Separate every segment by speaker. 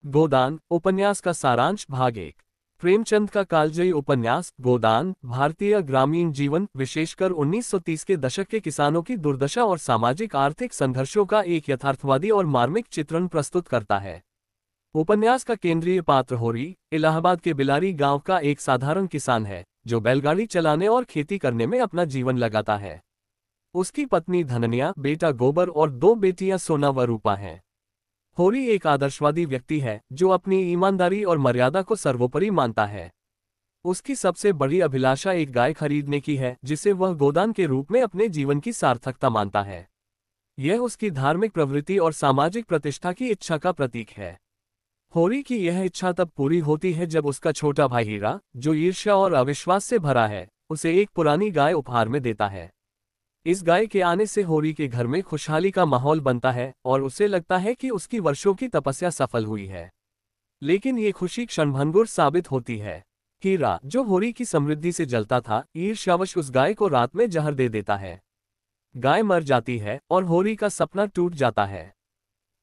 Speaker 1: गोदान उपन्यास का सारांश भाग 1। प्रेमचंद का कालजयी उपन्यास गोदान भारतीय ग्रामीण जीवन विशेषकर 1930 के दशक के किसानों की दुर्दशा और सामाजिक आर्थिक संघर्षों का एक यथार्थवादी और मार्मिक चित्रण प्रस्तुत करता है। उपन्यास का केंद्रीय पात्र होरी इलाहाबाद के बिलारी गांव का एक साधारण किसान है जो बैलगाड़ी चलाने और खेती करने में अपना जीवन लगाता है। उसकी पत्नी धननिया, बेटा गोबर और 2 बेटियां सोना व रूपा हैं। होरी एक आदर्शवादी व्यक्ति है जो अपनी ईमानदारी और मर्यादा को सर्वोपरि मानता है। उसकी सबसे बड़ी अभिलाषा एक गाय खरीदने की है जिसे वह गोदान के रूप में अपने जीवन की सार्थकता मानता है। यह उसकी धार्मिक प्रवृत्ति और सामाजिक प्रतिष्ठा की इच्छा का प्रतीक है। होरी की यह इच्छा तब पूरी होती है जब उसका छोटा भाई हीरा, जो ईर्ष्या और अविश्वास से भरा है, उसे एक पुरानी गाय उपहार में देता है। इस गाय के आने से होरी के घर में खुशहाली का माहौल बनता है और उसे लगता है कि उसकी वर्षों की तपस्या सफल हुई है। लेकिन ये खुशी क्षणभंगुर साबित होती है। हीरा, जो होरी की समृद्धि से जलता था, ईर्ष्यावश उस गाय को रात में जहर दे देता है। गाय मर जाती है और होरी का सपना टूट जाता है।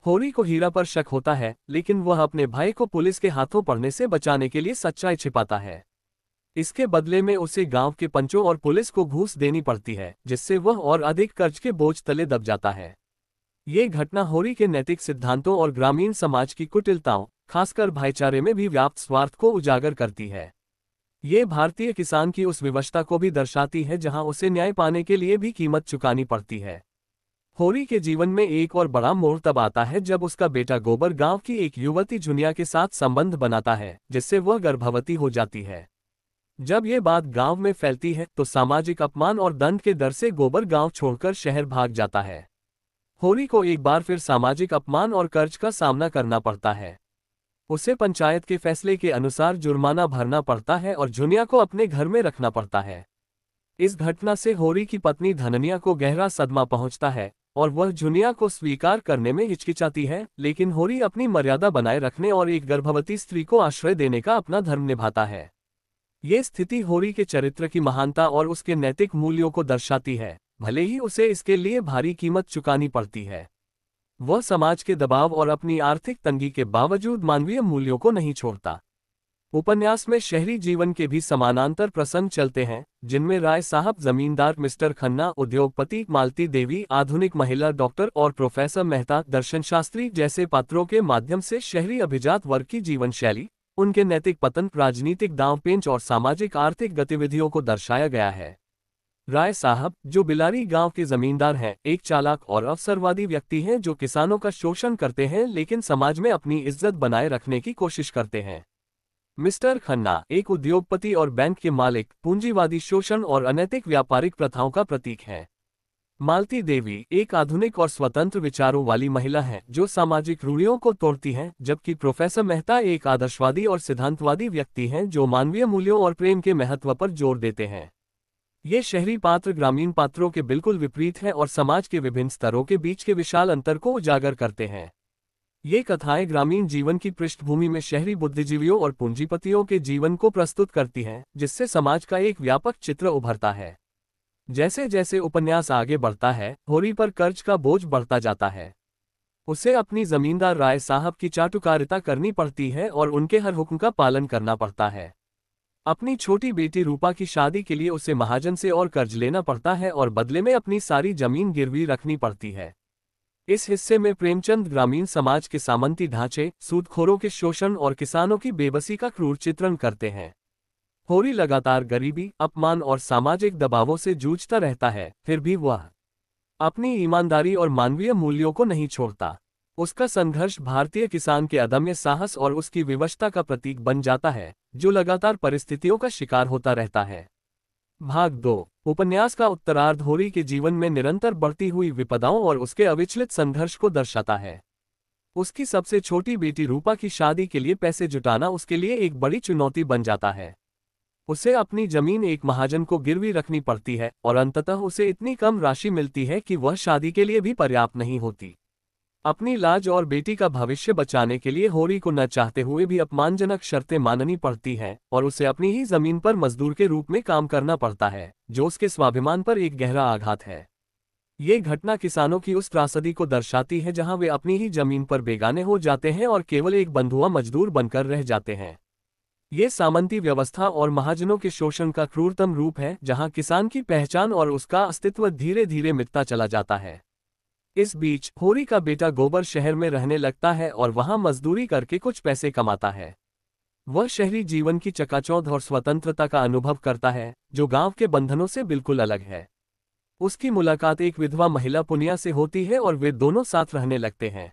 Speaker 1: होरी को हीरा पर शक होता है, लेकिन वह अपने भाई को पुलिस के हाथों पड़ने से बचाने के लिए सच्चाई छिपाता है। इसके बदले में उसे गांव के पंचों और पुलिस को घूस देनी पड़ती है, जिससे वह और अधिक कर्ज के बोझ तले दब जाता है। ये घटना होरी के नैतिक सिद्धांतों और ग्रामीण समाज की कुटिलताओं, खासकर भाईचारे में भी व्याप्त स्वार्थ को उजागर करती है। ये भारतीय किसान की उस विवशता को भी दर्शाती है जहां उसे न्याय पाने के लिए भी कीमत चुकानी पड़ती है। होरी के जीवन में एक और बड़ा मोड़ तब आता है जब उसका बेटा गोबर गांव की एक युवती जुनिया के साथ संबंध बनाता है, जिससे वह गर्भवती हो जाती है। जब ये बात गांव में फैलती है तो सामाजिक अपमान और दंड के डर से गोबर गांव छोड़कर शहर भाग जाता है। होरी को एक बार फिर सामाजिक अपमान और कर्ज का सामना करना पड़ता है। उसे पंचायत के फैसले के अनुसार जुर्माना भरना पड़ता है और जुनिया को अपने घर में रखना पड़ता है। इस घटना से होरी की पत्नी धननिया को गहरा सदमा पहुंचता है और वह जुनिया को स्वीकार करने में हिचकिचाती है, लेकिन होरी अपनी मर्यादा बनाए रखने और एक गर्भवती स्त्री को आश्रय देने का अपना धर्म निभाता है। ये स्थिति होरी के चरित्र की महानता और उसके नैतिक मूल्यों को दर्शाती है, भले ही उसे इसके लिए भारी कीमत चुकानी पड़ती है। वह समाज के दबाव और अपनी आर्थिक तंगी के बावजूद मानवीय मूल्यों को नहीं छोड़ता। उपन्यास में शहरी जीवन के भी समानांतर प्रसंग चलते हैं, जिनमें राय साहब जमींदार, मिस्टर खन्ना उद्योगपति, मालती देवी आधुनिक महिला डॉक्टर और प्रोफेसर मेहता दर्शनशास्त्री जैसे पात्रों के माध्यम से शहरी अभिजात वर्ग की जीवन शैली, उनके नैतिक पतन, राजनीतिक दांवपेंच और सामाजिक आर्थिक गतिविधियों को दर्शाया गया है। राय साहब, जो बिलारी गांव के जमींदार हैं, एक चालाक और अवसरवादी व्यक्ति हैं जो किसानों का शोषण करते हैं लेकिन समाज में अपनी इज्जत बनाए रखने की कोशिश करते हैं। मिस्टर खन्ना, एक उद्योगपति और बैंक के मालिक, पूंजीवादी शोषण और अनैतिक व्यापारिक प्रथाओं का प्रतीक है। मालती देवी, एक आधुनिक और स्वतंत्र विचारों वाली महिला है जो सामाजिक रूढ़ियों को तोड़ती हैं, जबकि प्रोफेसर मेहता एक आदर्शवादी और सिद्धांतवादी व्यक्ति हैं जो मानवीय मूल्यों और प्रेम के महत्व पर जोर देते हैं। ये शहरी पात्र ग्रामीण पात्रों के बिल्कुल विपरीत हैं और समाज के विभिन्न स्तरों के बीच के विशाल अंतर को उजागर करते हैं। ये कथाएं ग्रामीण जीवन की पृष्ठभूमि में शहरी बुद्धिजीवियों और पूंजीपतियों के जीवन को प्रस्तुत करती हैं, जिससे समाज का एक व्यापक चित्र उभरता है। जैसे जैसे उपन्यास आगे बढ़ता है, होरी पर कर्ज का बोझ बढ़ता जाता है। उसे अपनी जमींदार राय साहब की चाटुकारिता करनी पड़ती है और उनके हर हुक्म का पालन करना पड़ता है। अपनी छोटी बेटी रूपा की शादी के लिए उसे महाजन से और कर्ज लेना पड़ता है और बदले में अपनी सारी जमीन गिरवी रखनी पड़ती है। इस हिस्से में प्रेमचंद ग्रामीण समाज के सामंती ढांचे, सूदखोरों के शोषण और किसानों की बेबसी का क्रूर चित्रण करते हैं। होरी लगातार गरीबी, अपमान और सामाजिक दबावों से जूझता रहता है, फिर भी वह अपनी ईमानदारी और मानवीय मूल्यों को नहीं छोड़ता। उसका संघर्ष भारतीय किसान के अदम्य साहस और उसकी विवशता का प्रतीक बन जाता है, जो लगातार परिस्थितियों का शिकार होता रहता है। भाग 2। उपन्यास का उत्तरार्ध होरी के जीवन में निरंतर बढ़ती हुई विपदाओं और उसके अविचलित संघर्ष को दर्शाता है। उसकी सबसे छोटी बेटी रूपा की शादी के लिए पैसे जुटाना उसके लिए एक बड़ी चुनौती बन जाता है। उसे अपनी जमीन एक महाजन को गिरवी रखनी पड़ती है और अंततः उसे इतनी कम राशि मिलती है कि वह शादी के लिए भी पर्याप्त नहीं होती। अपनी लाज और बेटी का भविष्य बचाने के लिए होरी को न चाहते हुए भी अपमानजनक शर्तें माननी पड़ती हैं और उसे अपनी ही जमीन पर मजदूर के रूप में काम करना पड़ता है, जो उसके स्वाभिमान पर एक गहरा आघात है। ये घटना किसानों की उस त्रासदी को दर्शाती है जहां वे अपनी ही जमीन पर बेगाने हो जाते हैं और केवल एक बंधुआ मजदूर बनकर रह जाते हैं। ये सामंती व्यवस्था और महाजनों के शोषण का क्रूरतम रूप है, जहां किसान की पहचान और उसका अस्तित्व धीरे धीरे मिटता चला जाता है। इस बीच होरी का बेटा गोबर शहर में रहने लगता है और वहां मजदूरी करके कुछ पैसे कमाता है। वह शहरी जीवन की चकाचौंध और स्वतंत्रता का अनुभव करता है, जो गांव के बंधनों से बिल्कुल अलग है। उसकी मुलाकात एक विधवा महिला पुनिया से होती है और वे दोनों साथ रहने लगते हैं।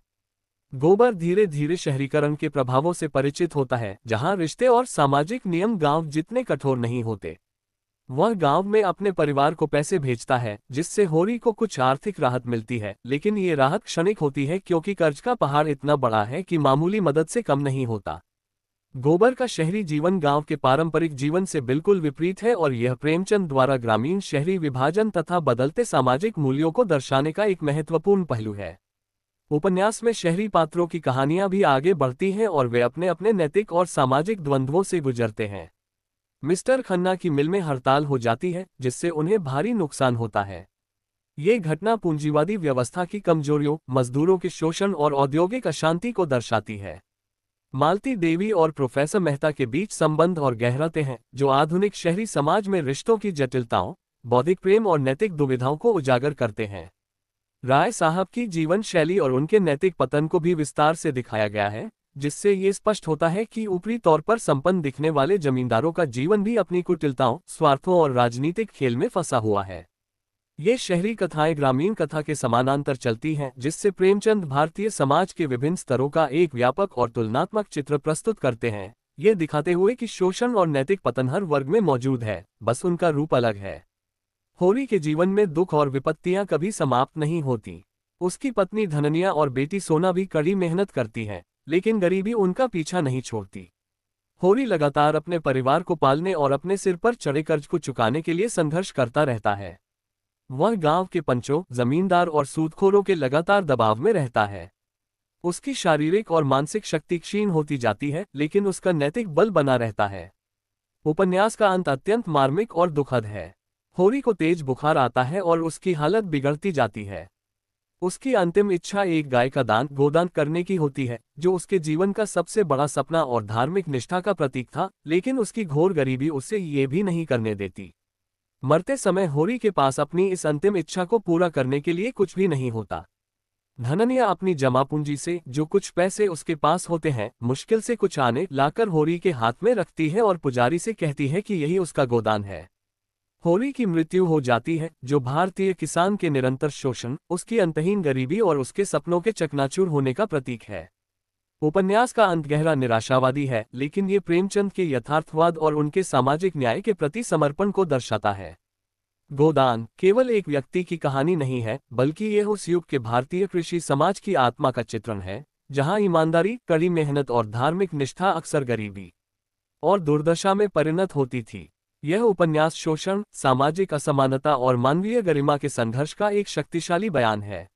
Speaker 1: गोबर धीरे धीरे शहरीकरण के प्रभावों से परिचित होता है, जहां रिश्ते और सामाजिक नियम गांव जितने कठोर नहीं होते। वह गांव में अपने परिवार को पैसे भेजता है, जिससे होरी को कुछ आर्थिक राहत मिलती है, लेकिन ये राहत क्षणिक होती है क्योंकि कर्ज का पहाड़ इतना बड़ा है कि मामूली मदद से कम नहीं होता। गोबर का शहरी जीवन गांव के पारंपरिक जीवन से बिल्कुल विपरीत है और यह प्रेमचंद द्वारा ग्रामीण शहरी विभाजन तथा बदलते सामाजिक मूल्यों को दर्शाने का एक महत्वपूर्ण पहलू है। उपन्यास में शहरी पात्रों की कहानियां भी आगे बढ़ती हैं और वे अपने अपने नैतिक और सामाजिक द्वंद्वों से गुजरते हैं। मिस्टर खन्ना की मिल में हड़ताल हो जाती है, जिससे उन्हें भारी नुकसान होता है। ये घटना पूंजीवादी व्यवस्था की कमजोरियों, मजदूरों के शोषण और औद्योगिक अशांति को दर्शाती है। मालती देवी और प्रोफेसर मेहता के बीच संबंध और गहराते हैं, जो आधुनिक शहरी समाज में रिश्तों की जटिलताओं, बौद्धिक प्रेम और नैतिक दुविधाओं को उजागर करते हैं। राय साहब की जीवन शैली और उनके नैतिक पतन को भी विस्तार से दिखाया गया है, जिससे ये स्पष्ट होता है कि ऊपरी तौर पर संपन्न दिखने वाले जमींदारों का जीवन भी अपनी कुटिलताओं, स्वार्थों और राजनीतिक खेल में फंसा हुआ है। ये शहरी कथाएं ग्रामीण कथा के समानांतर चलती हैं, जिससे प्रेमचंद भारतीय समाज के विभिन्न स्तरों का एक व्यापक और तुलनात्मक चित्र प्रस्तुत करते हैं, ये दिखाते हुए कि शोषण और नैतिक पतन हर वर्ग में मौजूद है, बस उनका रूप अलग है। होरी के जीवन में दुख और विपत्तियां कभी समाप्त नहीं होती। उसकी पत्नी धननिया और बेटी सोना भी कड़ी मेहनत करती हैं, लेकिन गरीबी उनका पीछा नहीं छोड़ती। होरी लगातार अपने परिवार को पालने और अपने सिर पर चढ़े कर्ज को चुकाने के लिए संघर्ष करता रहता है। वह गांव के पंचों, जमींदार और सूदखोरों के लगातार दबाव में रहता है। उसकी शारीरिक और मानसिक शक्ति क्षीण होती जाती है, लेकिन उसका नैतिक बल बना रहता है। उपन्यास का अंत अत्यंत मार्मिक और दुखद है। होरी को तेज बुखार आता है और उसकी हालत बिगड़ती जाती है। उसकी अंतिम इच्छा एक गाय का गोदान करने की होती है, जो उसके जीवन का सबसे बड़ा सपना और धार्मिक निष्ठा का प्रतीक था, लेकिन उसकी घोर गरीबी उसे ये भी नहीं करने देती। मरते समय होरी के पास अपनी इस अंतिम इच्छा को पूरा करने के लिए कुछ भी नहीं होता। धननिया अपनी जमा पूंजी से जो कुछ पैसे उसके पास होते हैं, मुश्किल से कुछ आने लाकर होरी के हाथ में रखती है और पुजारी से कहती है कि यही उसका गोदान है। होरी की मृत्यु हो जाती है, जो भारतीय किसान के निरंतर शोषण, उसकी अंतहीन गरीबी और उसके सपनों के चकनाचूर होने का प्रतीक है। उपन्यास का अंत गहरा निराशावादी है, लेकिन ये प्रेमचंद के यथार्थवाद और उनके सामाजिक न्याय के प्रति समर्पण को दर्शाता है। गोदान केवल एक व्यक्ति की कहानी नहीं है, बल्कि यह उस युग के भारतीय कृषि समाज की आत्मा का चित्रण है, जहां ईमानदारी, कड़ी मेहनत और धार्मिक निष्ठा अक्सर गरीबी और दुर्दशा में परिणत होती थी। यह उपन्यास शोषण, सामाजिक असमानता और मानवीय गरिमा के संघर्ष का एक शक्तिशाली बयान है।